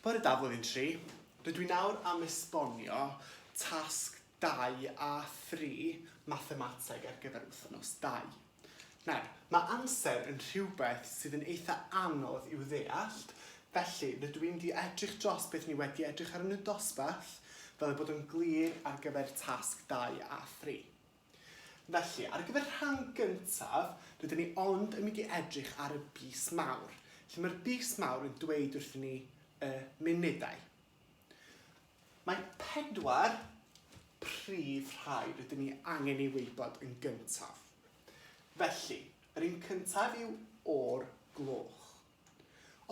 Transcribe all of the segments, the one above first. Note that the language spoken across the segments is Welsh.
Bore da flwyddyn 3, rydw i nawr am esbonio tasg 2 a 3 Mathemateg ar gyfer wythnos 2. Nawr, mae amser yn rhywbeth sydd yn eitha anodd i'w ddeall, felly rydw i'n di edrych dros beth ni wedi edrych ar yn y dosbarth fel ei bod yn glir ar gyfer tasg 2 a 3. Felly, ar gyfer rhan gyntaf, rydym ni ond yn mynd i edrych ar y bus mawr, lle mae'r bus mawr yn dweud wrthyn ni y munudau. Mae 4 prif rhai rydym ni angen ei wybod yn gyntaf. Felly, yr un cyntaf yw o'r gloch.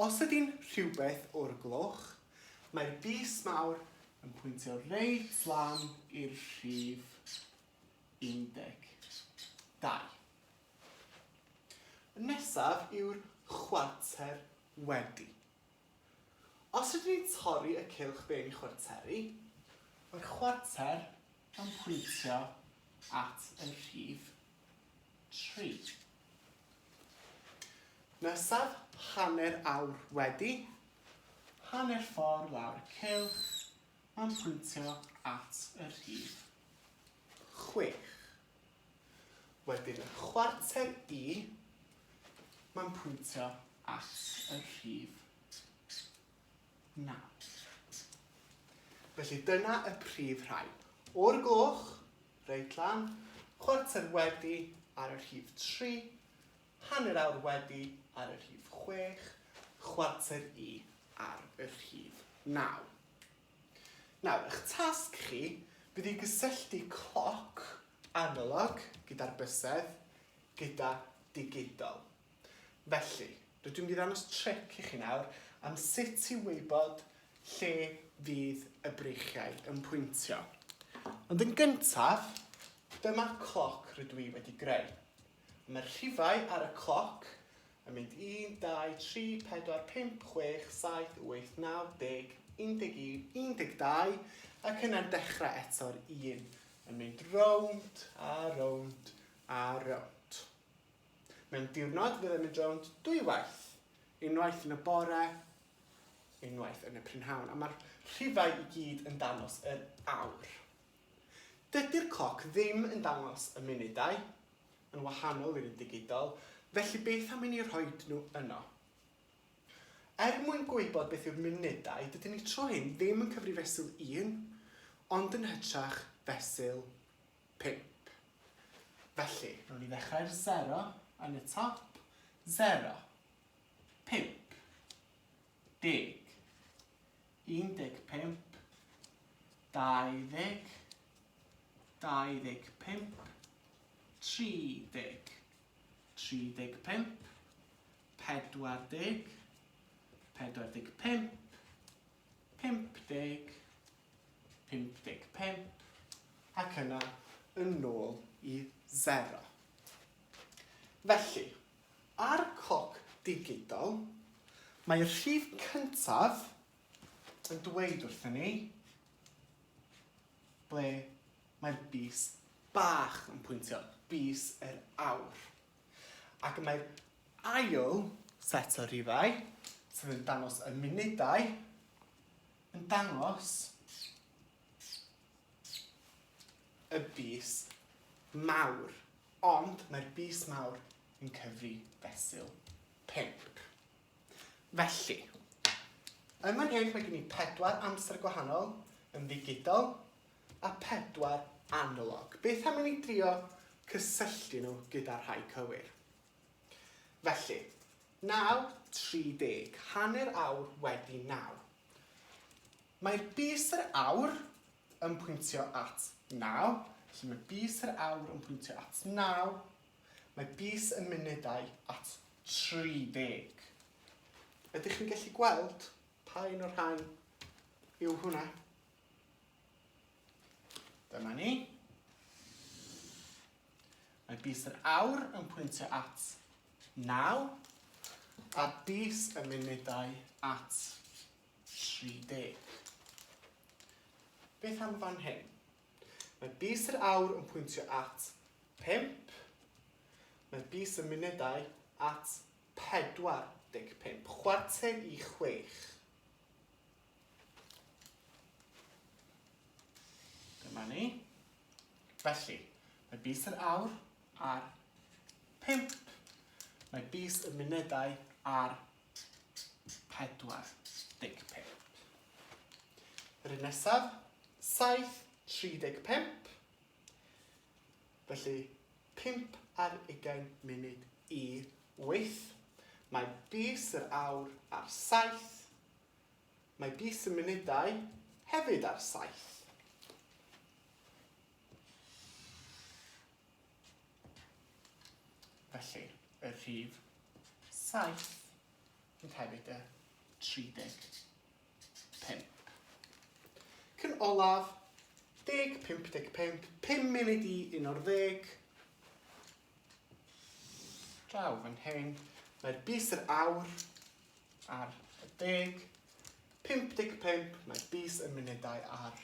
Os ydy'n rhywbeth o'r gloch, mae'r bus mawr yn pwyntio reit lan i'r rhif 12. Nesaf yw'r chwarter wedi. Os ydyn ni'n torri y cylch be'n chwarteri, mae'r chwarter yn pwyntio at y rhif 3. Nesaf, hanner awr wedi. Hanner ffordd lawr y cylch, mae'n pwyntio at y rhif 6. Wedyn y chwarter i, mae'n pwyntio at y rhif 9. Felly dyna y prif rhai. O'r gloch, reit lan, chwarter wedi ar y rhif 3, hanner awr wedi ar y rhif 6, chwarter i ar y rhif 9. Nawr, eich tasg chi bydd i gysylltu cloc analog gyda'r bysedd gyda digidol. Felly, rydw i'n mynd i ddangos tric i chi nawr am sut i wybod lle fydd y breichiau yn pwyntio. Ond yn gyntaf, dyma cloc rydw i wedi greu. Mae'r rhifau ar y cloc yn mynd 1, 2, 3, 4, 5, 6, 7, 8, 9, 10, 11, 12, ac yna'n dechrau eto'r 1 yn mynd rownd a rownd a rownd. Mewn diwrnod fydd yn mynd rownd 2 waith. Unwaith yn y bore, unwaith yn y prynhawn. A mae'r rhifau i gyd yn dangos yr awr. Dydy'r cloc ddim yn dangos y munudau, yn wahanol i'r digidol, felly beth am i ni rhoi nhw yno? Mwyn gwybod beth yw'r munudau, dydyn ni tro hyn ddim yn cyfri fesul 1, ond yn hytrach fesul 5. Felly, rwy'n ni ddechrau'r 0 yn y top. 0, 5, 10, 15, 20, 25, 30, 35, 40, 45, 50, 55, ac yna yn ôl i 0. Felly, ar cloc digidol, mae'r rhif cyntaf yn dweud wrthyn ni ble mae'r bus bach yn pwyntio, bus yr awr. Ac mae'r ail set o rhifau, sydd yn dangos y munudau, yn dangos y bus mawr. Ond mae'r bus mawr yn cyfri fesul 5. Felly, yn fan hyn mae gen i 4 amser gwahanol yn ddigidol a 4 analog. Beth am i ni drio cysylltu nhw gyda'r rhai cywir? Felly, 9:30, hanner awr wedi 9. Mae'r bus yr awr yn pwyntio at 9, felly mae bus yr awr yn pwyntio at 9, mae bus y munudau at 30. Ydych chi'n gallu gweld pa un o'r rhain yw hwnna? Dyma ni. Mae bus yr awr yn pwyntio at 9, a bus y munudau at 30. Beth am fan hyn? Mae bus yr awr yn pwyntio at 5, mae bus y munudau at 45, chwarter i 6. Dyma ni. Felly, mae bus yr awr ar 5. Mae bus y munudau ar 45. Yr un nesaf, 7:35. Felly, 5 ar 20 munud i 8. Mae bus yr awr ar 7. Mae bus y munudau hefyd ar 7. Felly, y rhif 7 yn hefyd y 35. Cyn olaf, 10:55, 5 munud i 11. Draw fan hyn, mae'r bus yr awr ar y 10. 55, mae bus y munudau ar